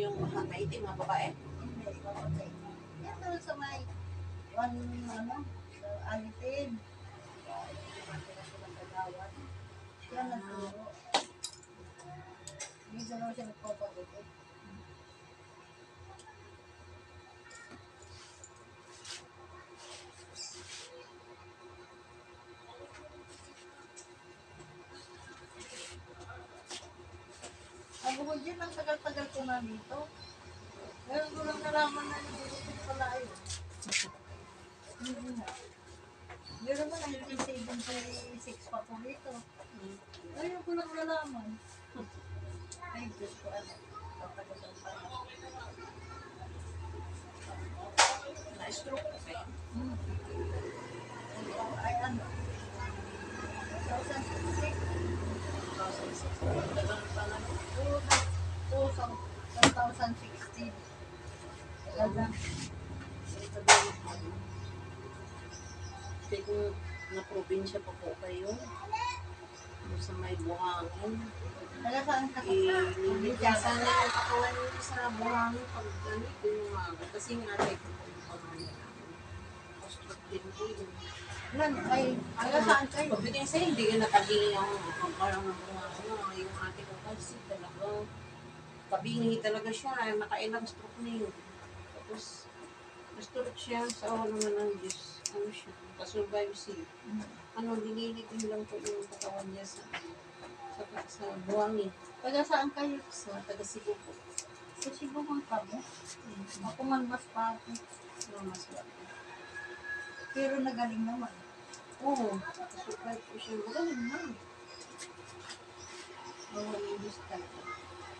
yung maitim mga babae? Hindi, babae. Yan doon sa may, sa alitin. Yan ang turo. Minsan naman siya nagpapagulit. Ang bukod dyan, ang tagal-tagal ko na dito. Ngayon ko lang nalaman na nagulupit pala yun. Meron mo na 1976 pa po dito. Ngayon ko lang nalaman. Ay, Diyos ko, ano. Tatagal pa na. Na-stroke ka kayo? Ay, ano. 2006. 2006. Tagal pa na. 2016. Tagal na. Kasi kung na-probinsya pa po kayo, sa may buhangin, Taga saan ka? ililitin sana yung katawan niyo sa buhangin pag ganito yung mga. Kasi nga ate ko po yung pamilya namin. Post-rock din po yun. Lan, ay, taga saan kayo? Pagdating sa'yo, hindi ka natabingi ang parang ng buhangin. Yung ate ko kasi talagang tabingi talaga siya. Nakailang stroke na yun. Tapos, na-stroke siya sa awa naman ng Diyos. Ano siya, kasurvive siya. Ano, nililitin lang po yung katawan niya sa buhangin. Taga saan kayo? Sa taga Cebu po. Sa Cebu man kami. Ako man mas pati. Mas wala. Pero nagaling naman. Oo, kasurvive po siya. Magaling na. Bawal yung Diyos talaga.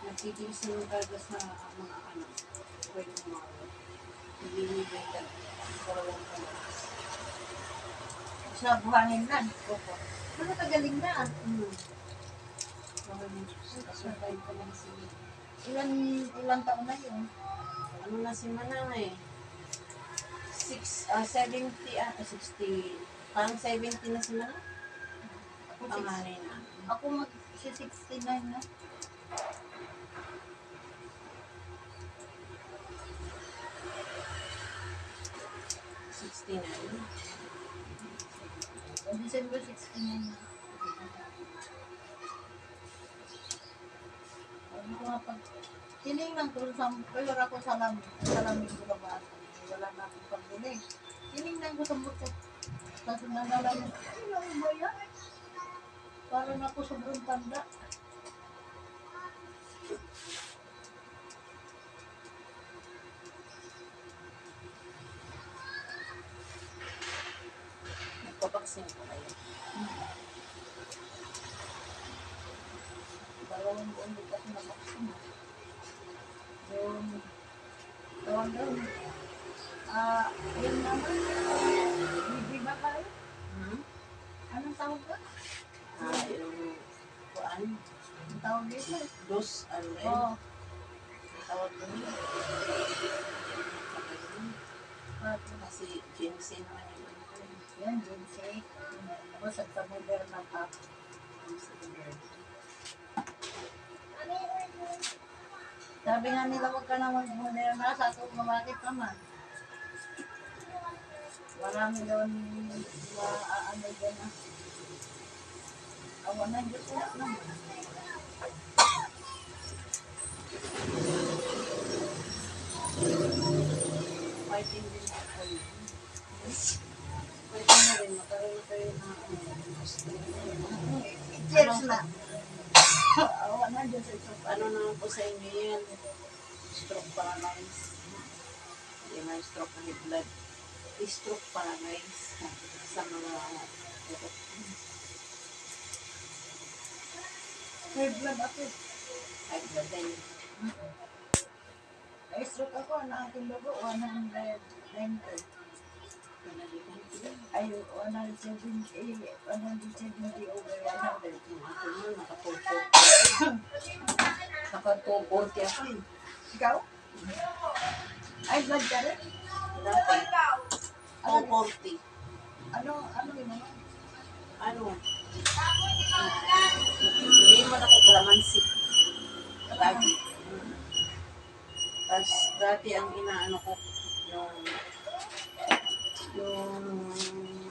Nagtitiis naman talaga sa mga anak. Pwede mga nililibay talaga. Karawang talaga. Sa buhangin lang. Opo. Ano nagaling na? Bawal yung Diyos. Kasurvive pa lang siya. Ilan taon na yun? Ano na si Manang eh? 70, 60. Parang 70 na si Manang. Ako, Panganay na. ako mag-69 na. December 69 na. Sabi ko nga pag tinignan ko sa color ako sa lamig ko ba? Wala na akong pambili. Tinignan ko sa buto. Tapos nangalaman, ano ba yan? Parang ako sobrang tanda. Nagpabaksin po kayo. Dalawang buwan din kasi nabaksin. Yung tawag doon. Yun naman. Hindi ba kayo? Anong tawag ba? Yung kuan, Ang tawag dito. dos, ano rin. Oo. Tawag ko niya. Kasi Jensen naman yung ano ko yun. Yan, Jinsei. Tapos sa Moderna pa. Sabi nga nila wag ka na mag-Moderna sa atong mamakit naman. Marami doon ano dyan na. Awan na Diyos wala naman. Fighting din ako yun. Fighting na rin, makaroon na kayo na Cheers na. Awan na Diyos ito. ano naman po sa inyo yan? Stroke paralyzed. Hindi na stroke na blood. Stroke paralyzed sa mga High blood ako. high blood din. Ay, stroke ako. Ang aking dugo, 190. Ay, 170 over 100. Ako naman, naka-240 ako eh. Ikaw? Ay, blood ka rin? Dati, 240. Ano yun naman? Ano? Hindi mo na ko kalamansi. Lagi. Tapos dati ang inaano ko, yung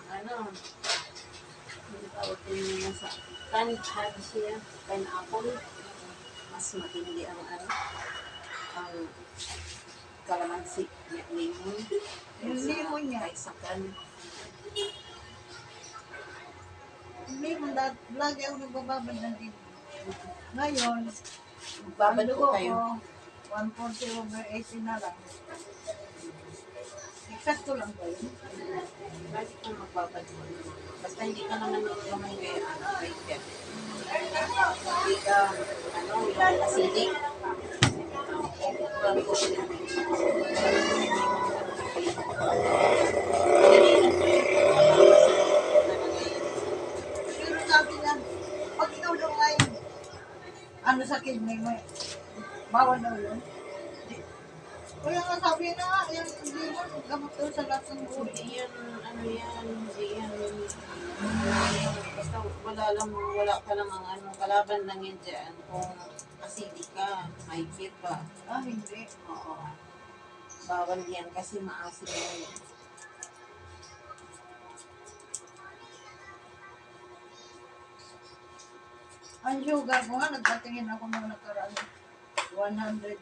ano, yung tawag ko yun sa canned siya, pineapple. Mas matindi ang ano, ang calamansi, lemon. Yung lemon niya. Kaysa kan. Hindi mo, lagi ako nagbababad ng dito. Ngayon, Babad ang ko dugo kayo. ko, 140/80 na lang. Eksakto lang ba yun? Bakit ka magbabad ko? Basta hindi ka naman lumay kay ano, kay Pep. Hindi ka, ano, yung acidic. Bago ko siya. Pero sabi niya, pag ikaw daw ay ano sa kidney mo, bawal daw yun. Kaya nga sabi na nga, yung lemon, gamot daw sa lahat ng buhay. Hindi yan, ano yan, hindi yan. Basta wala ka lang ang ano, kalaban lang yan dyan. Kung acidic ka, may fear ka. Ah, hindi. Oo. Bawal yan kasi maasim yan. Ang sugar ko nga, nagpatingin ako nung nakaraan. 123.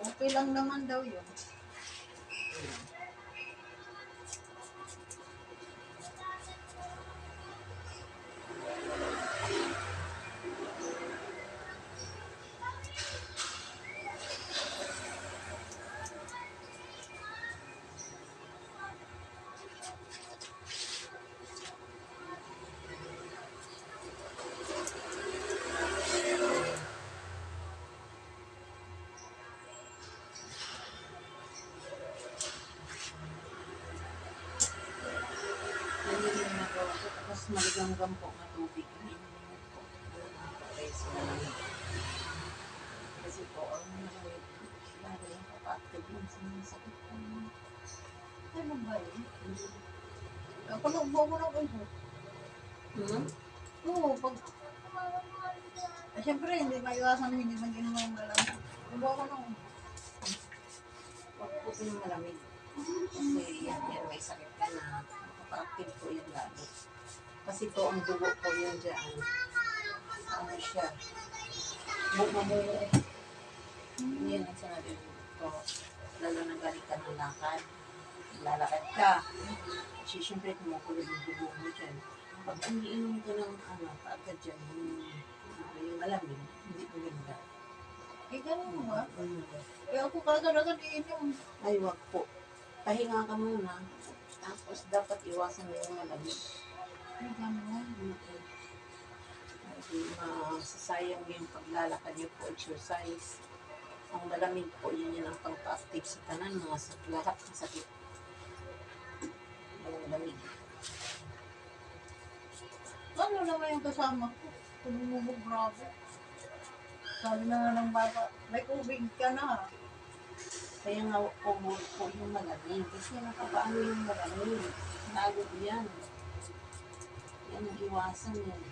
Okay lang naman daw yun. Nalilin na ko ako. Tapos maligamgam po na tubig. Nalilin po. Kasi malamig. Kasi po, ang malamig. Lalo yung kapatid yung sinasakit ko. Ano ba yun? Ako nung buko ng uso. Oo, pag... Siyempre, hindi maiwasan hindi mag-inom ng malamig. Buko ako nung Huwag po yung malamig. Kasi yan may sakit ka na. Makapa-active po yan lalo. Kasi po ang dugo po yun dyan. Ano siya? Bumubuo. Yan ang sinabi ko. Lalo na galing ka ng lakad. Lalakad ka. Kasi siyempre kumukulog yung dugo mo dyan. Pag umiinom ka ng ano, kaagad dyan, yung malamig, hindi ko ganda. eh, ganun ba? Eh, ako kagad-agad iinom. Ay, wag po. Pahinga ka muna. Tapos dapat iwasan mo yung malamig. Eh, ganun. Hindi masasayang yung paglalakad niyo po, exercise. Ang malamig po, yun ang pang-active sa tanan, mga sa lahat ng sakit. Ang malamig. Ano naman yung kasama ko? Tumumubog bravo. Sabi na nga ng bata, may ubig ka na. Kaya nga umul po yung malamig. Kasi nakapaano yung malamig. Lalo yan. Yan ang iwasan yan.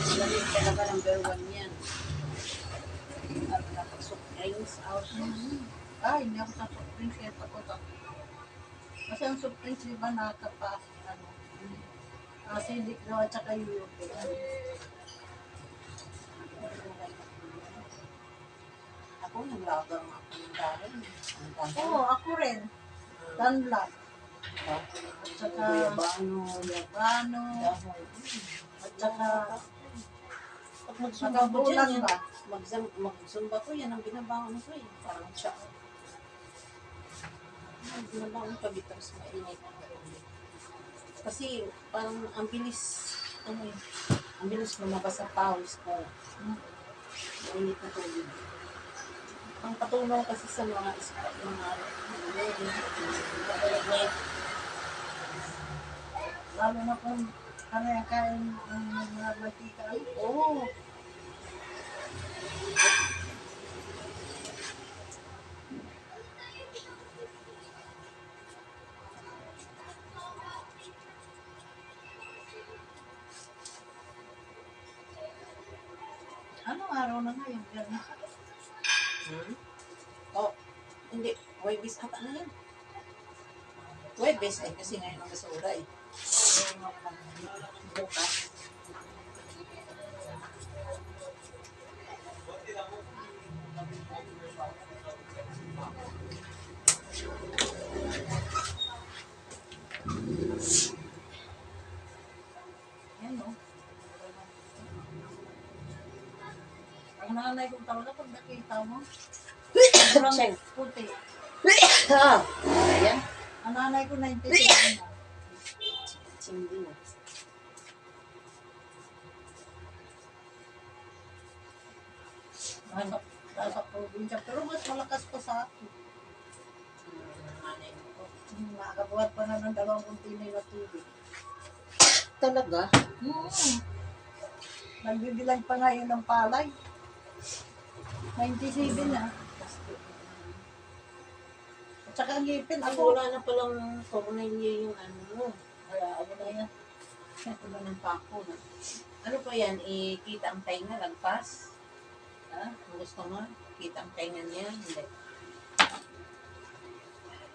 Malamig talaga number 1 yan. At napag-soft drinks out. Ay, hindi ako sa soft drinks kaya takot ako. Kasi ang soft drinks, di ba, nakatapas, ano, acidic daw at saka uric. Ako, naglagang ako ng dahon. Ang dahon. Oo, ako rin. Dunlop. At saka Guyabano. Yabano. Dahon. At saka Pag magsumba ko Nakabulan dyan, ba? magsumba ko yan, ang binabangon ko eh. Parang siya. Ang binabangon ka bitas mainit. Kasi parang ang bilis, ano eh, ang bilis lumabas sa pawis ko. Mainit na tubig. Ang patulong kasi sa mga lalo na kung ano yung kain ng mga batika. Oo. Anong araw na ngayon? Biyernes. Hmm? Oh, hindi. Huwebes ata na yan. Huwebes ay kasi ngayon ang basura eh. Bukas. Yan o. Ang nanay ko talaga pag nakita mo, sobrang Check. puti. Ayan. Ang nanay ko 97 na. Hindi na. Nasa probinsya. Pero mas malakas pa sa akin. Nanay mo. Nakakabuhat pa na ng 2 container na tubig. Talaga? Nagbibilang pa ngayon ng palay. 97 na. At saka ang ngipin Ako ako. wala na palang Cornelia yung ano mo. Wala, ano na yan. Wala ng pako na. Ano pa yan? Kita ang tainga, lagpas? Ha? Kung gusto mo, kita ang tainga niya? Hindi.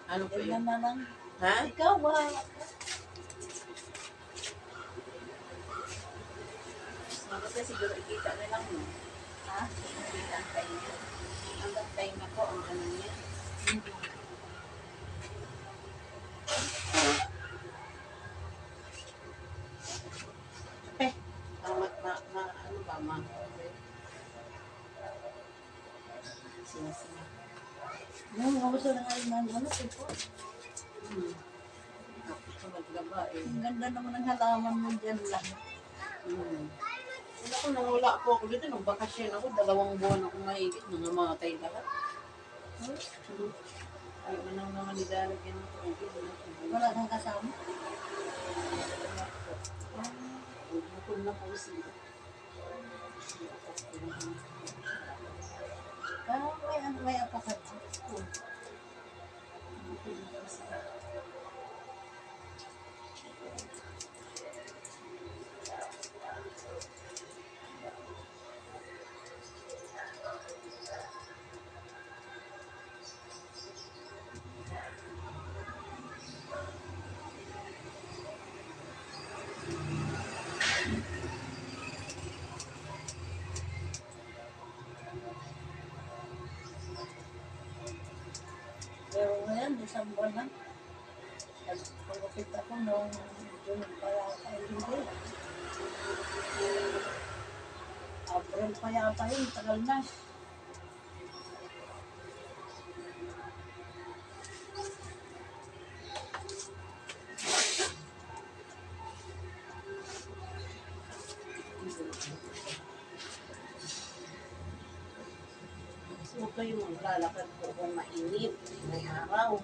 Ano pa Yan yun? na lang. Ha? Ikaw ba? Maganda siguro ikita na lang mo. Ha? Kita ang tainga. Ang tainga ko, ang ano niya. Ano ba, Sinasama. Yung mga gusto na ngayon ng ano, tipo. Tapos sa maglaba eh. Ang ganda naman ng halaman mo dyan lang. Wala ko, nawala po ako dito. Nung bakasyon ako, 2 buwan ako mahigit. Nangamatay lahat. Ayaw mo nang naman nilalagyan ng tubig. Wala kang kasama. Bukod na po sila. May apakat. Bukod na po sila. Pero ngayon, isang buwan na. Pagkapit ako nung June kaya tayo hindi. April pa yata yun, tagal na. So, kayo maglalakad po kung mainit, may araw.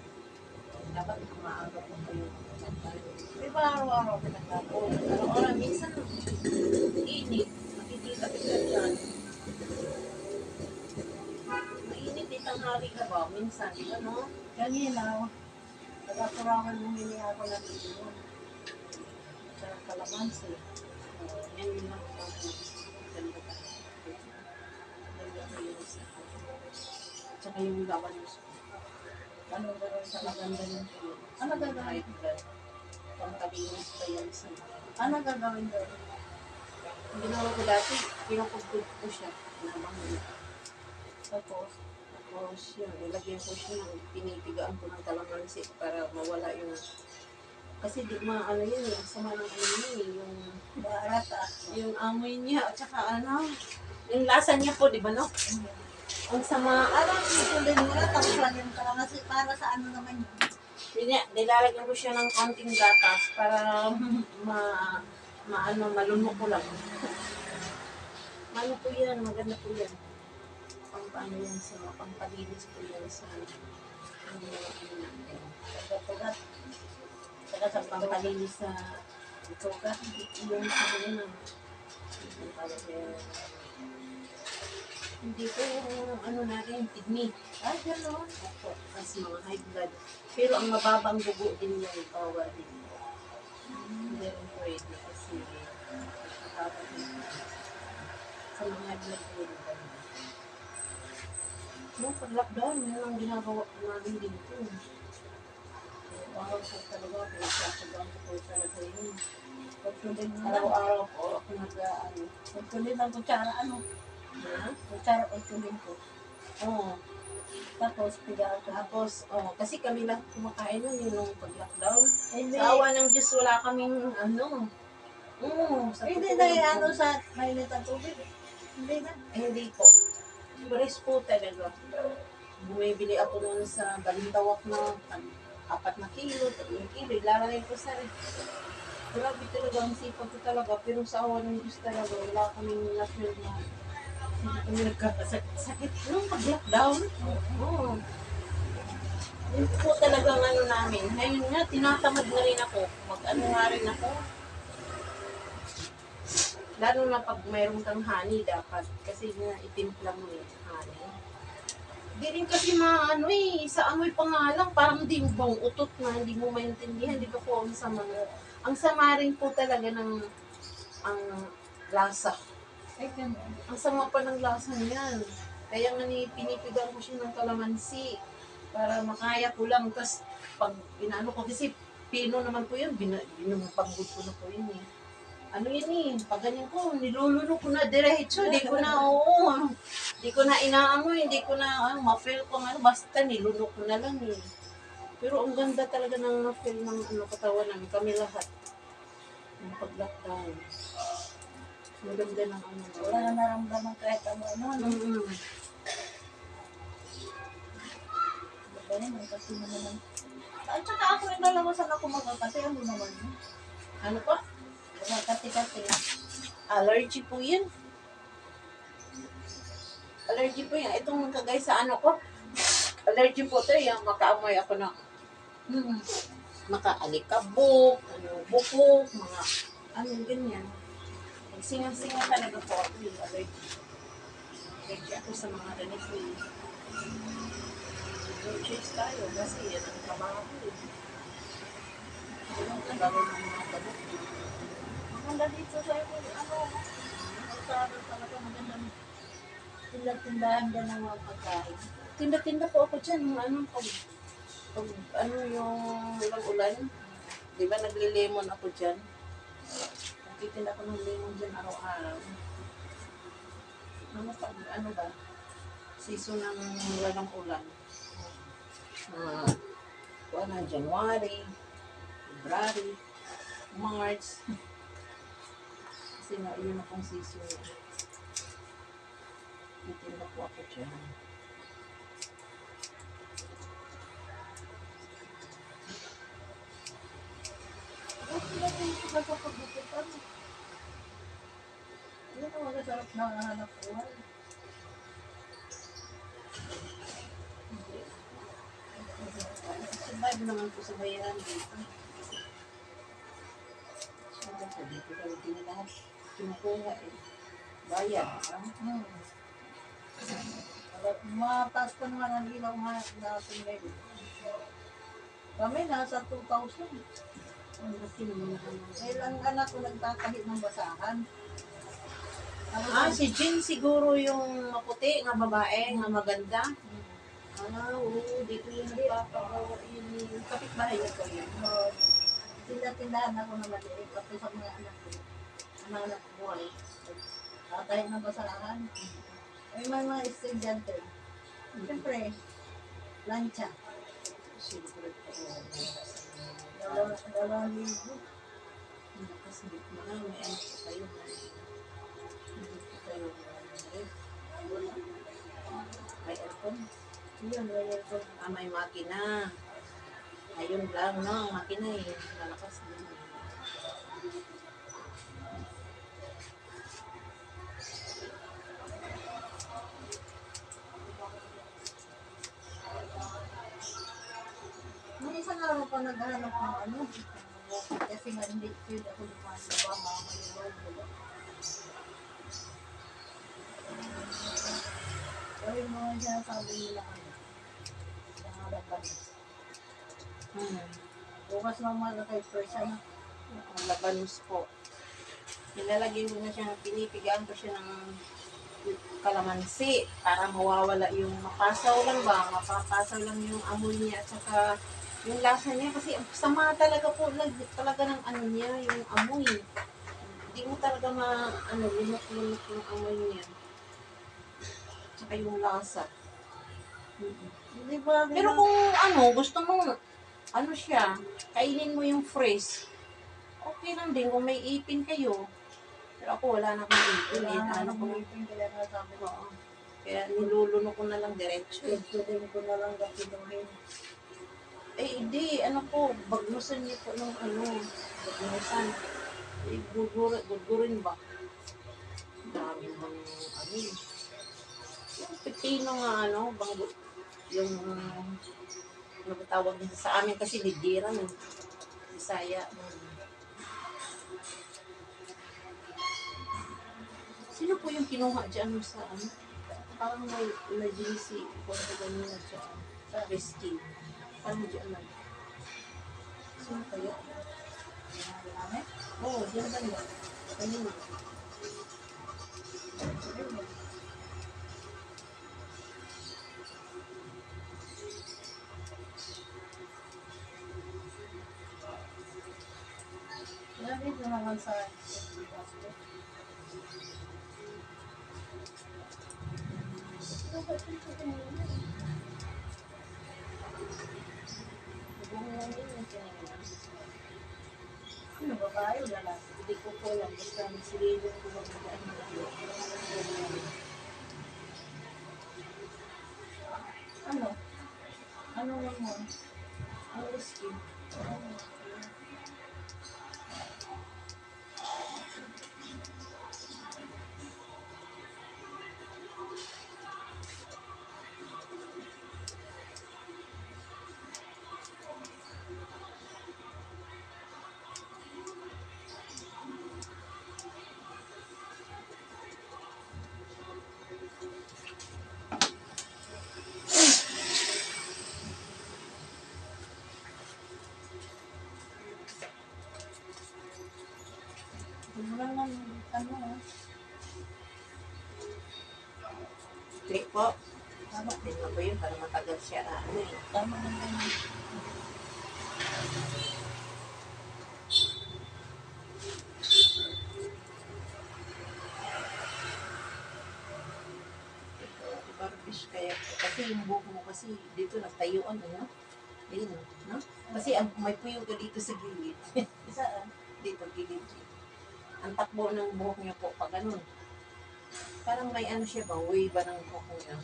Dapat maaga po kayo maglalakad. Di ba araw-araw pinaglapo? Araw-araw, minsan init. Makikita kita dyan. Mainit din tanghali ka ba? Minsan, di ba no? Kanina, nagkakuraman bumili ako ng ino. Sa kalamansi. Yan yun lang po. Ganda ka. Ganda ko yun sa tsaka yung laban mo. Ano gagawin sa Maganda yun po yun. Ano gagawin? High blood. Pangkalinis pa yan sa... Ano gagawin doon? Ang ginawa ko dati, pinakugod ko siya. Namang yun. Tapos, Tapos yun, ilagyan ko siya ng pinipigaan ko ng kalamansi para mawala yung... Kasi di ano yun eh, ang sama ng ano yun eh, yung amoy niya, at saka ano, yung lasa niya po, di ba no? Ang sama, alam mo din mo na, tapos lang yung kalamansi. Para sa ano naman yun? yun niya, nilalagyan ko siya ng konting gatas para malunok ko lang. Ano po yan, maganda po yan. Paano yan sa pampalinis po yan sa Pagkat-pagkat. saka sa pampalinis sa sugat, yung sa ano hindi po yung ano natin, kidney. Ay, gano'n. Opo, kasi mga high blood. Pero ang mababang dugo din yung bawal din. Hindi rin pwede kasi mababa din. sa mga nagpili. Nung pag-lockdown, yun ang ginagawa ko namin dito. Araw-araw po talaga, pinagsasagaan ko po talaga yun. Pagtuloy mo lang. Araw-araw po ako nag-ano. Pagtuloy ng kutsara, ano? Ha? Kutsara, pagtuloy ko. Oo. Tapos, pigaan ko. Tapos, kasi kami lang kumakain nun yun nung pag-lockdown. Hindi. Sa awa ng Diyos, wala kaming ano. Sa Hindi totoo na lang ano po. sa mainit ang tubig. Hindi na. Hindi po. Pares po talaga. Bumibili ako noon sa Balintawak na 4 na kilo, 3 kilo, ilalagay ko sa rin. Grabe talaga, ang sipag ko talaga. Pero sa awa ng Diyos talaga, wala kaming na-feel na hindi kami nagkakasakit. Nung pag-lockdown, oo. Yun po talagang ano namin. Ngayon nga, tinatamad na rin ako. Mag-ano nga rin ako. Lalo na pag mayroon kang honey dapat. Kasi nga itimpla mo yung honey. Di rin kasi maano sa amoy pa nga lang, parang di mo bang utot na, hindi mo maintindihan, di ba po ang sama nga. Ang sama rin po talaga ng ang lasa. Ay, ganun. Ang sama pa ng lasa niyan. Kaya nga pinipigan ko siya ng kalamansi para makaya ko lang. Tapos pag inaano ko, kasi pino naman po yun, binumpagbud ko na po yun eh. Ano yun pag ganyan ko, niluluno ko na diretso, di ko na, di ko na inaamoy, hindi ko na, ma-feel ko basta niluno ko na lang eh. Pero ang ganda talaga ng ma-feel ng katawan namin, kami lahat. Yung pag-lockdown. Ang ganda ng Wala na naramdaman kahit ano. Ganun, kasi naman. At saka ako rin nalawasan ako magkakati. Ano naman yun? Ano pa? Magkakati-kati. Allergy po yun. Allergy po yan. Itong kagay sa ano ko, allergy po ito. Yung makaamoy ako ng makaalikabok, bukok, mga ganyan. Singa-singa talaga po ako yung allergy. Allergy ako sa mga ganito eh. Cheers tayo kasi yan ang trabaho ko eh. Ang trabaho ng mga gamot. Maganda dito sa iyo. Magkakaroon talaga maganda. Tindahan din ng mga pagkain. Tinda-tinda po ako dyan. Pag yung ulan-ulan, di ba nagle-lemon ako dyan? Nagtitinda ko ng lemon dyan araw-araw. Ano ba? Season ng walang ulan. January, February, March. Kasi nga, yun akong season. Titinda po ako dyan. Yan ang masarap na hanap buhay. Survive naman po sa bayan dito. So, dito daw din lahat kinukuha eh. Bayan. Mataas pa naman ang ilaw nga natin ngayon. Kami nasa 2,000. Ang laki naman ang Ilang anak ko nagtatahi ng basahan. si Jean siguro yung maputi nga babae, nga maganda. Oo, dito yung nagpapagawa yun yung kapitbahay niya ko yun. Tindahan ako na maliit kasi sa mga anak ko. Anak buhay. Tatahi ng basahan. Ay may mga estudyante. Siyempre, lancha. Siyempre po. 2,000. Kasi mga may anak ko kayo. Hindi po kayo may aircon. Yun, may aircon. May makina. Ayun lang, no? Ang makina eh. Lalakas din. Nung isang araw pa naghahanap ng ano. Kasi nga hindi pwede ako lumahan na ba, mamayawag. So yung mga sinasabi nila ano. Nangalapan. Bukas naman na kay Persa na. Ang labanos po. Nilalagay ko na siya, pinipigaan ko siya ng kalamansi para mawawala yung mapapasaw lang yung amoy niya at saka yung lasa niya kasi ang sama talaga po talaga ng ano niya, yung amoy. Hindi mo talaga lumot-lumot yung amoy niya. Tsaka yung lasa. Hindi ba? Pero kung gusto mo, siya, kainin mo yung fresh. Okay lang din kung may ipin kayo. Pero ako wala na akong ipin. Wala ko kaya nga sabi ko. Oo. Kaya niluluno ko na lang diretso. Pwede ko na lang gapinuhin. Hindi. Bagnusan niyo po ng bagnusan. Gugurin ba? Dami bang yung pepino nga yung ano ba tawag nito sa amin kasi lidiran Bisaya. Sino po yung kinuha dyan sa parang may emergency kung sa ganyan na dyan sa rescue. Parang dyan lang. Sino kaya? Oo, dyan ba yun? Kanina. Dito naman sa ano ba tayo? Hindi ko po alam. Basta nagsililong ko magdaan na Ano? Ano lang mo? ang rescue. Wala lang, Click po. Tama din po yun para matagal siya. Tama naman. Barbish kaya. Kasi yung buhok mo kasi dito nagtayuan. Ayun, no? Kasi may puyo ka dito sa gilid. Saan? Dito, gilid. Ang takbo ng buhok niya po pag ganun. Parang may siya ba? Way ba ng buhok niya?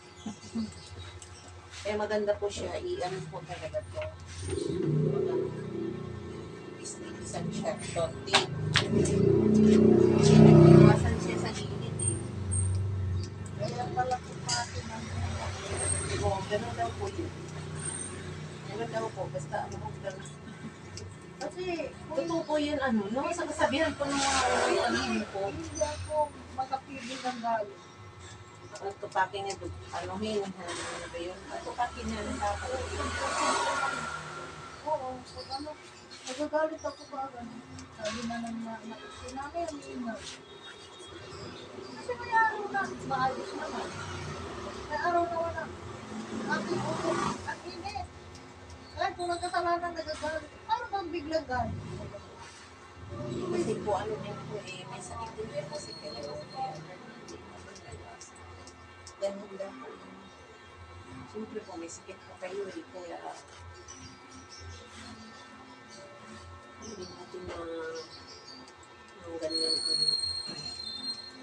Kaya maganda po siya. Po talaga to. Isang siya. Tonti. Iwasan siya sa gilid eh. Kaya pala kumatin ang Oo, ganun daw po yun. Ganun daw po. Basta ganun. kasi Totoo po yun, no? Sa kasabihan po ng mga po. hindi ako makapigil ng galit. Ang tupakin niya, ano ba yun? Ang tupakin niya, Oo, pag nagagalit ako ba, sabi na ng anak, sinanay ang ingat. Kasi may araw na, maayos naman. May araw na wala. Aking ulo, ang init. Kahit kung nagkasalanan nagagalit, paano bang biglang galit? kasi po din po may sakit din po kasi kaya ganun lang po yun. Siyempre po may sakit po kayo kaya hindi natin ganyan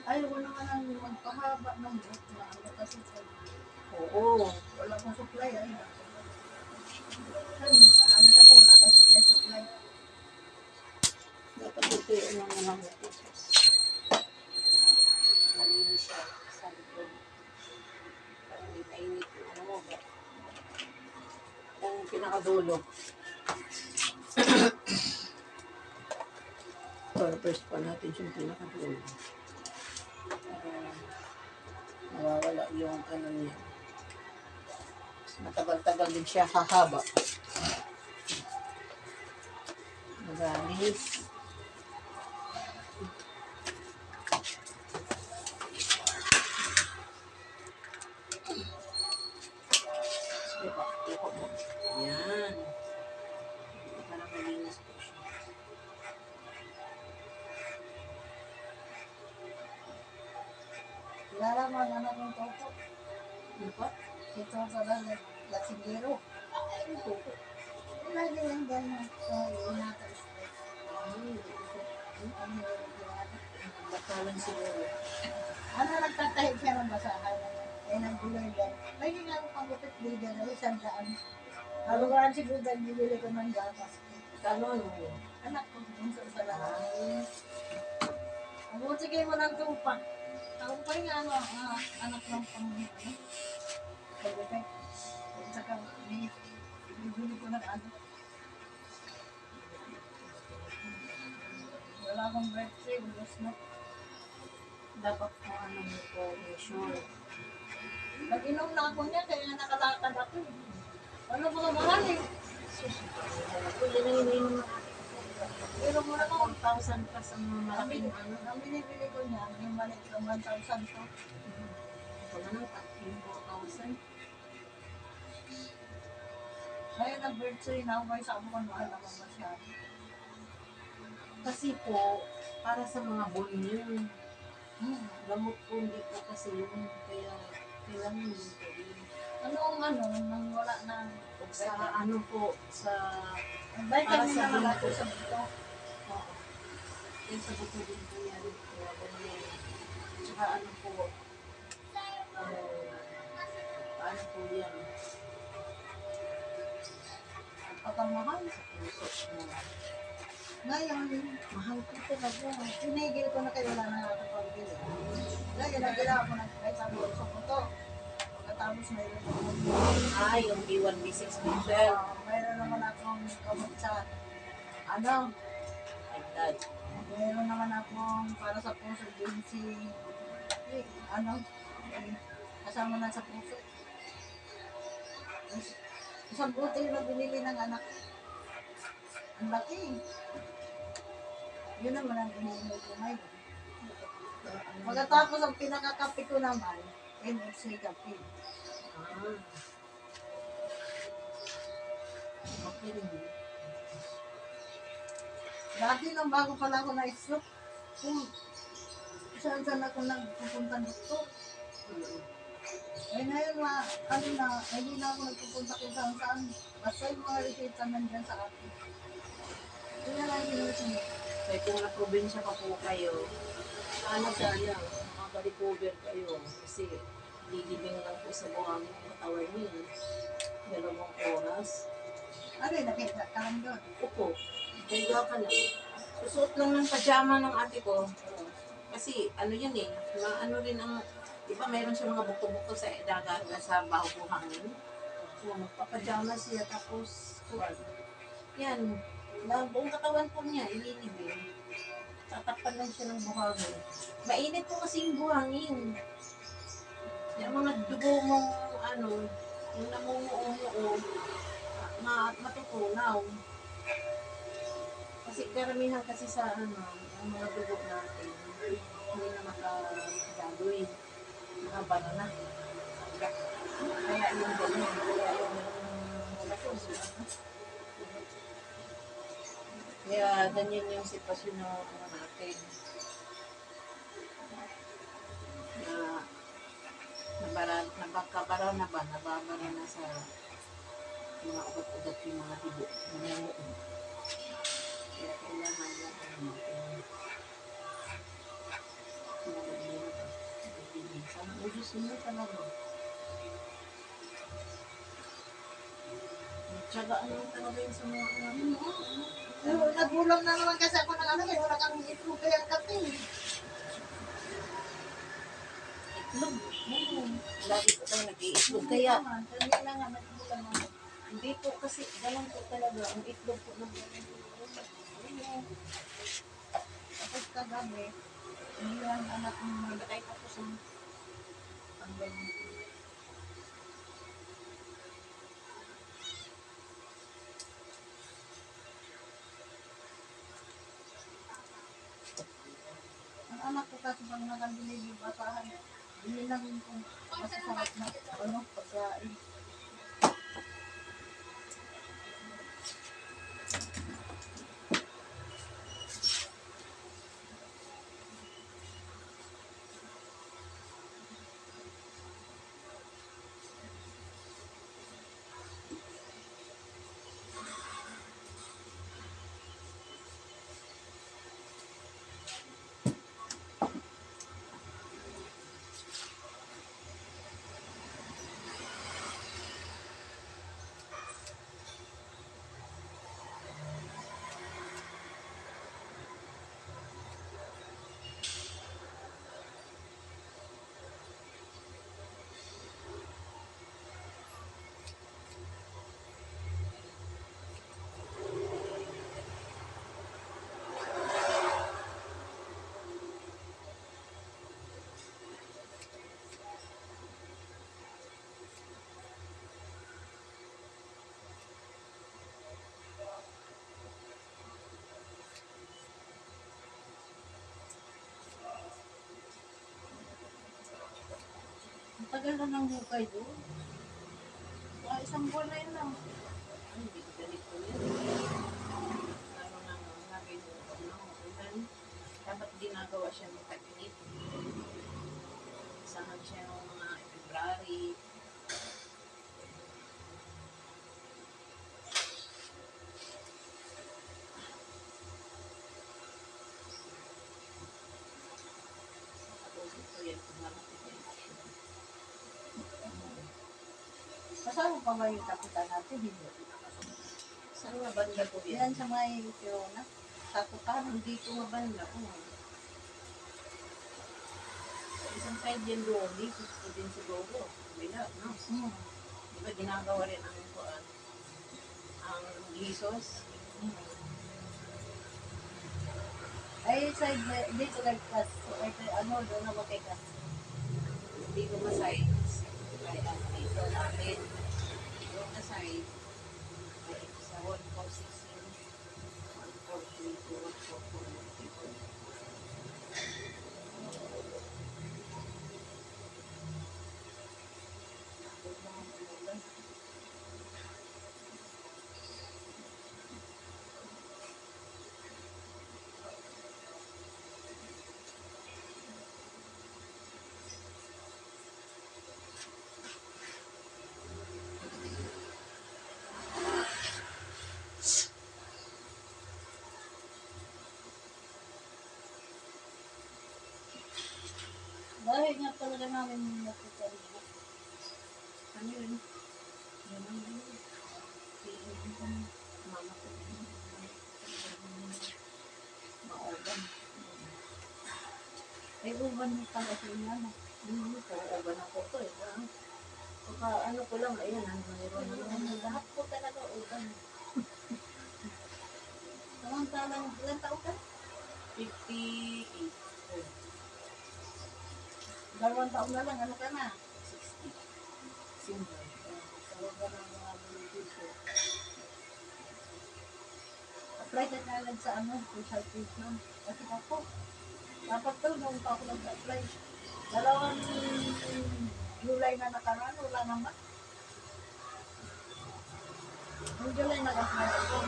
Ayaw na nga nang magpahaba ng buhok na kasi oo. wala akong supply ay. Sa po, nag-supply. Dapat ito yung naman ito. Malinis siya sa likod. Parang hindi mainit yung mo. Ang pinakadulo. First pa natin yung pinakadulo. Nawawala yung niya. Matagal-tagal din siya hahaba. Magalis. Ano pa? Ito sa lasingero. Lagi lang ganyan. So, inata stress. Ang hirap yan. Batalan siguro. Ano nagtatahi siya ng basahan? Eh, nagbuloy yan. May ginagawa pang gupit leader na 100. Haluan siguro dahil bibili ko ng gatas. Kano ano yun? Anak ko, bunso sa lahat. Ang buti kayo mo ng tupa. Ako pa yung ano, anak ng pang ano. Pagkakay. At saka, bibili ko ng ano. Wala akong birthday, ubos na. Dapat po ano mo po, sure. Nag-inom na ako niya, kaya nakalakad ako. Ano ba ka mahal eh? Pwede na ininom na Pero muna ko, 1,000 pa sa mga malaking ano. ang binibili ko niya, yung maliit ng 1,000 to. Ito na lang, 4,000. Ngayon nag-birthday na ako, kaya sabi ko, mahal naman masyado. Kasi po, para sa mga bone yun. Hmm. Gamot po hindi po kasi yun. Kaya kailangan yun po yun. Anong ano, nang wala na, Sa ano po, sa ang para vitamin sa na wala buto. ko sa buto. Oo. Yung sa buto din po yan. Kaya ganyan. Tsaka ano po, ano po yan, Pagkamahal. sa puso mo. Ngayon, mahal ko talaga. Tinigil ko na kaya wala na ako pag-bili. Ngayon, nagila ako ng kahit sabi ko sa buto. Pagkatapos mayroon ako. Yung B1, B6, B12. Mayroon naman akong kamot sa ano, Like that. mayroon naman akong para sa puso din si ano, kasama na sa puso. Isang buti na binili ng anak. Ang laki. Yun naman ang iniinom ko ngayon. Pagkatapos ang pinakakape ko naman, NFC kape. Okay rin yun. Dati nang bago pala ako na-stroke, saan ako nagpupunta doktor. Eh ngayon ano na, hindi na ako nagpupunta kung saan. Basta yung mga resita nandyan sa akin. Yun na lang yung sinusunod. Kaya kung na-probinsya pa po kayo, sana makaka-recover kayo. Kasi lilibing lang po sa buhangin ng katawan niyo. 2 oras. Ano yun, nakita ka lang doon. Opo, kaya ka lang. Susuot lang ng pajama ng ate ko. Kasi ano yan eh, ano rin ang, di ba mayroon siya mga buko-buko sa dagat sa baho buhangin. Magpapajama siya tapos, yan, buong katawan po niya, ililibing. Tatakpan lang siya ng buhangin. Mainit po kasi yung buhangin. Yung mga dugo mong, yung namumuo-muo, matutunaw. Kasi karamihan kasi sa ang mga dugo natin, hindi na makagaloy. Nakabara na. Kaya yung ganyan, kaya yung kaya ganyan yung sitwasyon ng natin. Nababara na sa mga ugat-ugat yung mga dugo. Kaya kailangan lang ang udus nyo talaga. Tsagaan lang talaga yung sa mga Nagulam na naman kasi ako ng kaya wala kang itlog kaya ang kape. itlog. Lagi po tayo nag-iitlog. Kaya, Kaya na nga, nagulam ako. hindi po kasi, ganun po talaga. Ang itlog po ng Tapos kagabi, hindi ang anak mo nagkakay pa po sa pagbabi. Ang anak ko kasi pag nakabili yung basahan, hindi lang kung masasarap na pagkain. tagal na ng hukay doon. Mga isang buwan na yun lang. Ay, hindi ko ganito yun. Lalo na nabinuot ng ulan. Dapat ginagawa siya ng tag-init. Isahan siya ng mga February. Tapos ito yan, kung nakatipin. Kasama pa ba yung kapitan natin? Hindi. Saan nga banda po yan? Yan sa may Fiona. Takutan. Hindi ko mabanda ko. Isang side yan doon, dito din siguro. Bila, no? Hmm. Di ba ginagawa rin ang kuan? Ang Jesus? Ay, side dito kay Kas. Ay, ano, doon na kay Kas. Hindi ko ma-sides. Kaya ang dito namin. Doon na side. Ay, sa 146 yun. 143 to 144. Dahil nga talaga namin nagtutulog. Ano yun? Yan ang yun. Mama ko. Maoban. Ay, uban mo pala sa inyo. Maoban ako to eh. Saka ano ko lang, ayun, ang mayroon na Lahat po talaga uban. Samantalang, ilang taon ka? 58. 2 taon na lang, ano ka na? 60. Single. Tawag ka ng mga beneficio. Apply ka kagad sa ano, social treatment. Kasi ako, dapat to, nung pa ako nag-apply. 2 July na nakaraan, wala naman. Noong July nag-apply ako.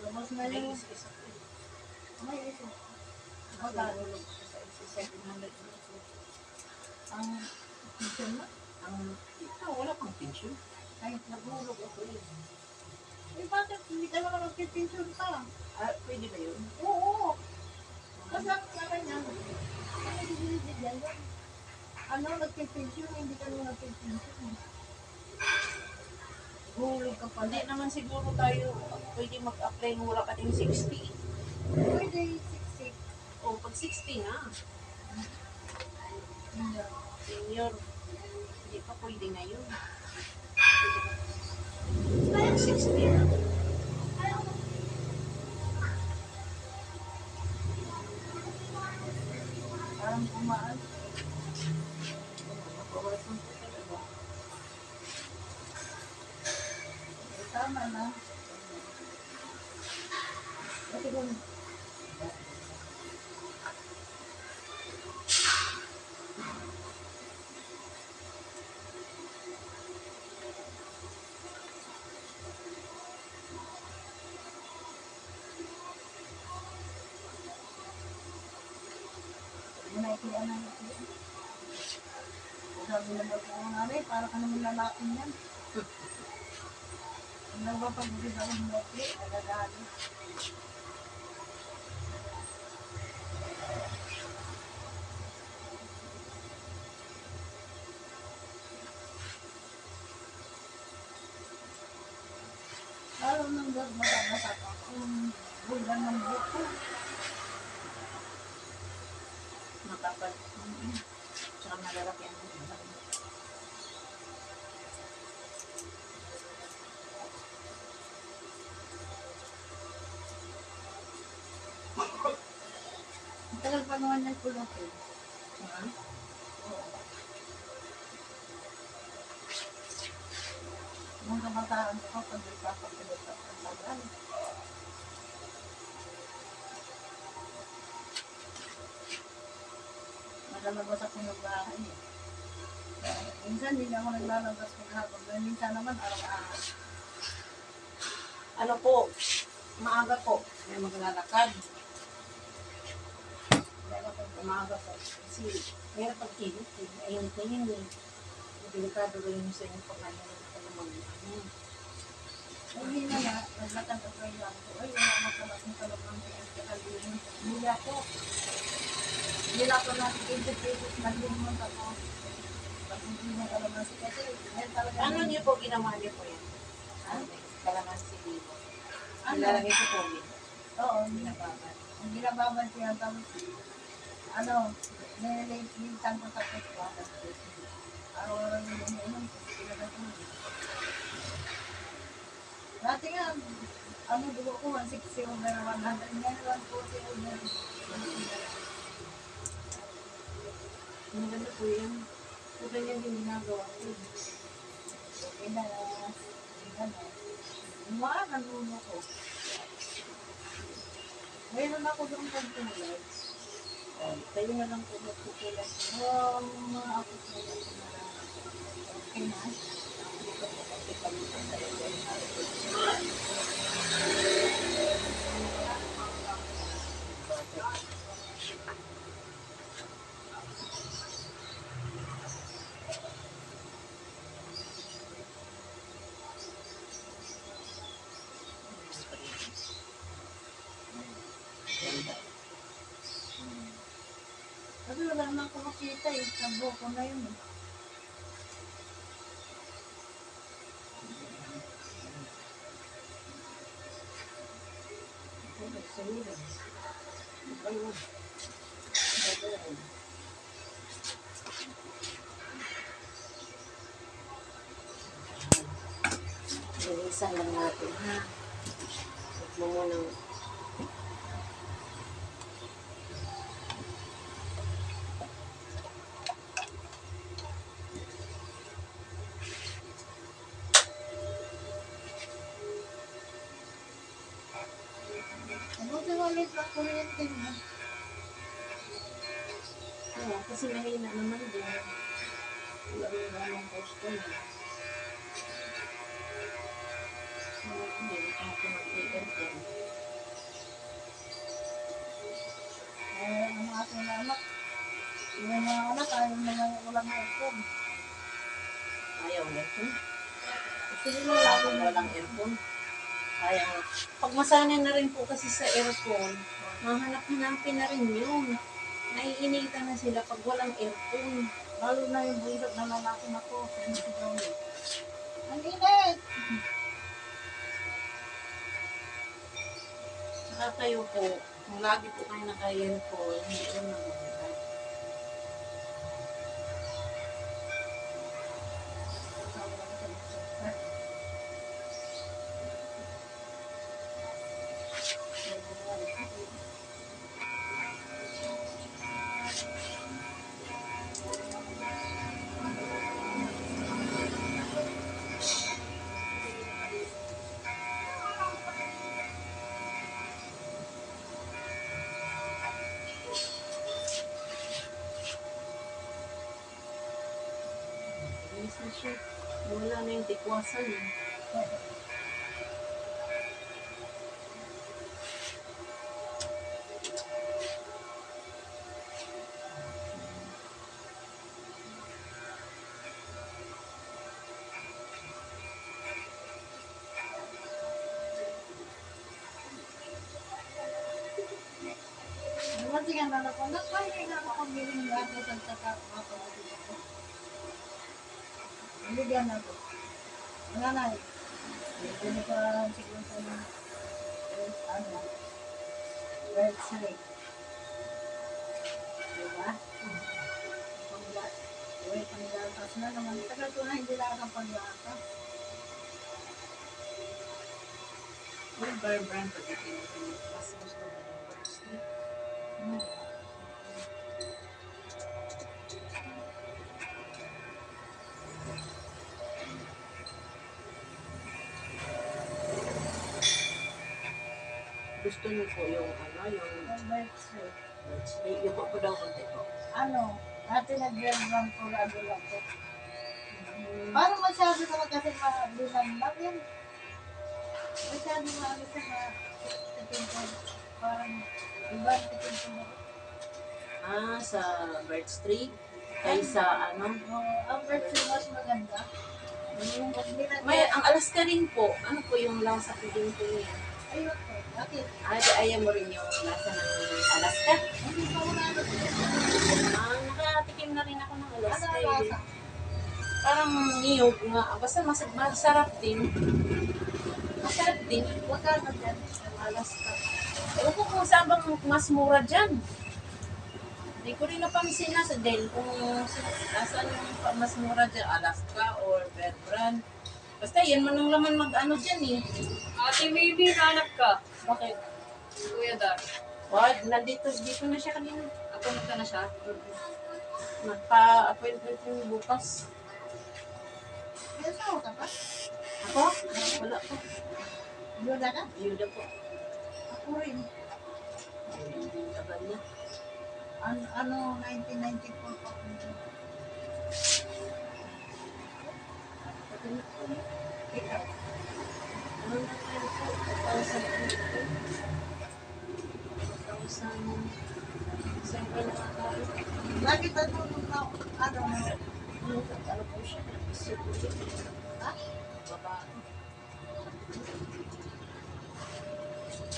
Lumos na May yung, isa ko. may iso. Magkano sa isa 700. Ang pension na. Wala pang pension. Ay, nagulog ako yun. Eh, bakit hindi ka naman nag-pension pa? Pwede ba yun? Oo. Kasi ang naman yan, ano bibigyan yan? Ano, nag-pension, hindi ka naman nag-pension. Hulog ka pa. Hindi naman siguro tayo pwede mag-apply nung wala ka ting 60. Pwede 60. O, pag 60 na, Hindi. senior, hindi pa pwede ngayon. Kaya 60 na. Parang kumaan. Mabawasan ko talaga. Eh, tama na. Kasi kung nakikian na natin. Sabi na ba po namin, para ka naman lalaki yan. Ang nagpapagulid ako ng mote, agad-agad. Lalo nang magmata pa kung bulgan ng buko. Matapad. Tsaka malalaki ang mga. Ang tagal pa naman yung kulot eh. Nung kabataan ko, pag nagpapagulot ako ng tagal. Malalabas ako ng bahay eh. Minsan hindi na ako naglalabas maghapon. Minsan naman araw-araw. Ano po, maaga po, may maglalakad. Dahil ako umaga po. Kasi, mayroon pag-init eh. Ayun po yun eh. Delikado rin yung sa inyo pag ano ka naman. Hindi na nga, naglakad ako ay lang ko. Ay, wala makalasong talagang kailangan. Hindi ako. Hindi ako nag-interpret nag-lumot ako. Pag hindi mo kalamansi kasi, ngayon talaga. Ano niyo po ginawa niyo po yan? Ano? Kalamansi dito. Nilalagay ko po yun. Oo, Binababad. ang ginababad siya, tapos, ano, nililitan ko tapos ko. Araw-araw yung umiinom ko, pinagatuloy. Dati nga, ano, dugo ko, 160 over 100, ngayon 140 over. Maganda po yan. So, ganyan din ginagawa ko. Okay na, ano, mga nanuno ko. Mayroon ako doon pagtulad. Kayo na lang po magpupulat. Mga ako tulad na okay na. Dito po kasi kami sa Kasi wala naman ako makita eh. Sa buko na yun eh. Linisan lang natin ha. Huwag mo munang Mabuti ulit na kuryente mo. kasi mahina naman din. Wala rin naman gusto niya. Hindi ako mag-i-aircon. Ang mga aking anak, yung mga anak, ayaw naman walang aircon. Ayaw na ito. Kasi nila Lalo lagi walang aircon. Ayaw na. Pag masanay na rin po kasi sa aircon, mahanap-hanapin na rin yun. Naiinitan na sila pag walang aircon. lalo na yung buntot na lalaki na ko. Hindi ko daw eh. Ang init! Saka kayo po, kung lagi po kayo naka-aircon, hindi ko maganda. Minsan siya, wala na yung tikwasan eh. Naman nga na ko, nakaya nga ako biling lahat sa kakapagod ko. Bigyan na ko. Nanay, hindi na pa siguro sa mga ano, red snake. Diba? Uy, panglatas na naman. Tagal ko na hindi lang ang panglatas. Yung Bear Brand pagkikinig, mas gusto ko yung gusto. Gusto niyo po yung ano, yung Red snake. yung po daw konti po. Ano, dati nag-red run ko lalo lang ko. masyado naman kasi malinamnam yan. Masyado maano siya na titinton. Parang iba titinton ako. Sa birch tree? Kaysa ano? Ang virtue mas maganda. Pag May, nilagyan, ang Alaska rin po. Ano po yung lasa po din po niya? ayun po. Bakit? Ayaw mo rin yung lasa ng Alaska? Hindi pa ko na ano. Nakatikim na rin ako ng Ano Alaska. ang Eh. lasa? Parang niyog nga. Basta masarap din. Masarap din. Huwag ka na dyan. Ang Alaska. Ewan ko kung saan bang mas mura dyan. Hindi ko rin napansin na sa Dell kung saan yung mas mura dyan. Alaska or Bear Brand. Basta yan man ang laman mag-ano dyan eh. Ate, maybe hanap ka. Bakit? Kuya Dar. Wag, dito na siya kanina. Appunta ka na siya. Nagpa-appointment yung bukas. May asawa ka pa? Ako? Wala po. Yoda ka? Ayuda po. Ako rin. Tagal niya. Ano, 1994 pa ako. Ikaw. Ano na tayo po? 2008. 2000. Siyempre na tayo. Bakit natulog na ano na? Ano po siya? Isip po siya. Ha? Babae.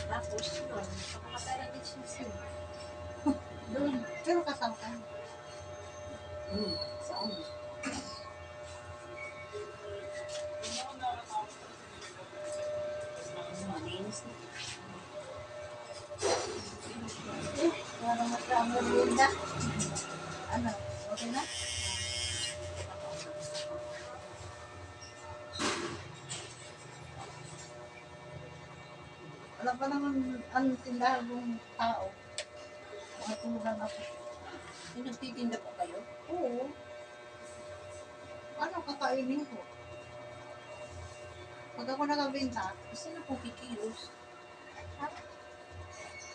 Tapos yun. Pakakatala din siya. Doon. Pero kasal ka. Saan? Malinis na. Parang magkamang linda. Ano? Okay na? Wala pa naman ang tindahan ng tao. Matulungan ako. Yung nagtitinda po kayo? Oo. Ano kakainin ko? Pag ako nakabenta, Gusto na po kikilos. ha?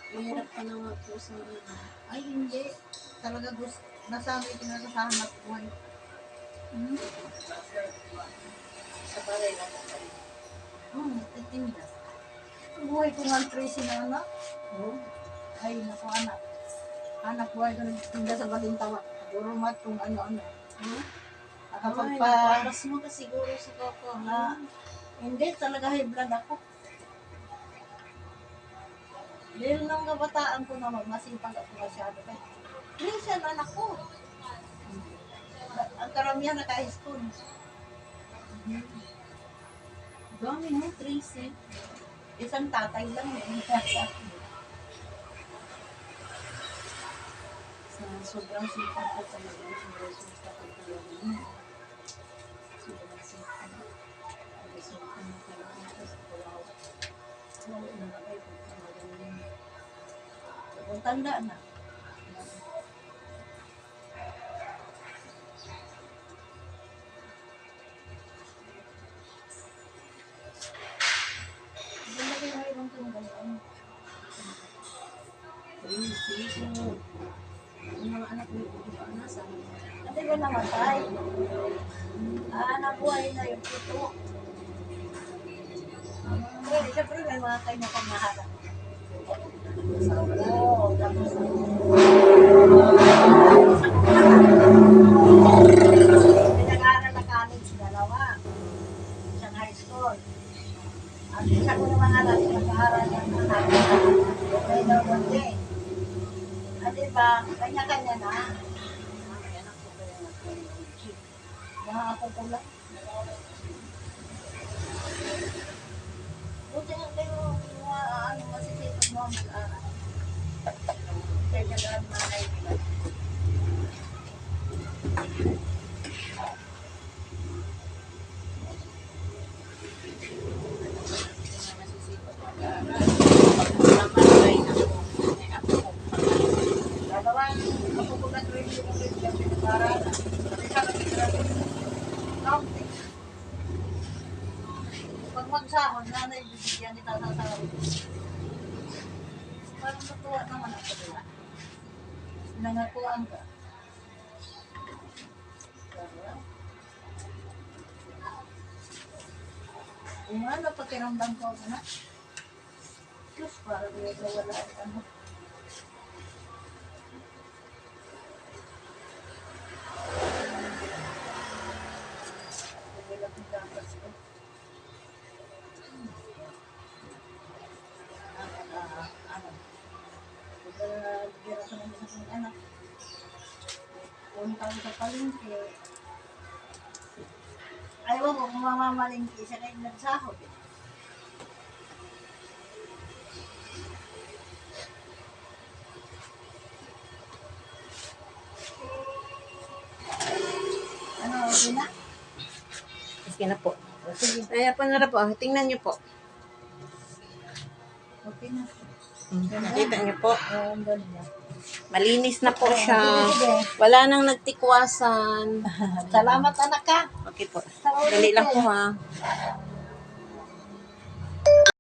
Mahirap ka na nga po sa Ay hindi. Talaga gusto. Nasabi ko na sa hanap buhay. sa baray lang po kayo. Titinda. Ang buhay ko nga tracy na anak. Ay, naku anak. Anak buhay ko nagtinda sa Balintawa. Durumat kung ano-ano. Kapag Ay, pa... napapas mo ka siguro sa koko. na, hindi, talaga high blood ako. Dahil nung kabataan ko naman, masipag ako masyado. Minsan, anak ko. Ang karamihan naka-high school. Dami mo, Tracy. Isang tatay lang eh. Sa sobrang sipag ko talaga. Sobrang sipag ko talaga. Sobrang sipag. Sobrang sipag mo talaga. Tapos wow. Wow, nalakay ko talaga yun. Kung tanda na. Ganda kayo mayroong tunggalan. Tracy, so, yung mga anak mo, di ba nasa? Kasi ko namatay. Nabuhay na yung puto. Pero siyempre may mga kayo na pagnaharap. Oo, tapos pinag-aaral na college, dalawa. Isang high school. At isa ko naman alam, nag-aaral ng anak. Okay daw one day. At diba, kanya-kanya na. Mga anak ko kaya nag-college. Mga ako ko lang. Buti nga kayo, ano, masisipag mo ang mag-aaral. Kaya nag-aaral na kaibigan. Dalawang kapupulat rin yung pinag-aaral. Kasi sa mag-aaral, counting. Pag magsahod, nanay bibigyan kita sa sahod. Parang natuwa naman ako nila. Nangakuan ka. Kung ano, pakiramdam ko, anak. Diyos, parang wala ano. Wala akong gatas ko. Ano? Bigyan ako ng isang anak. Punta ko sa palengke. Ayaw ko kung mamamalingki siya kayo nagsahod. Ano, okay na? Sige na po. O, sige, Kaya pa na po. Tingnan niyo po. okay na. Nakita niyo po. Ang ganda. Malinis na po siya. Sige. Wala nang nagtikwasan. Salamat anak ka. Okay po. Sa ulit Dali lang eh. po ha.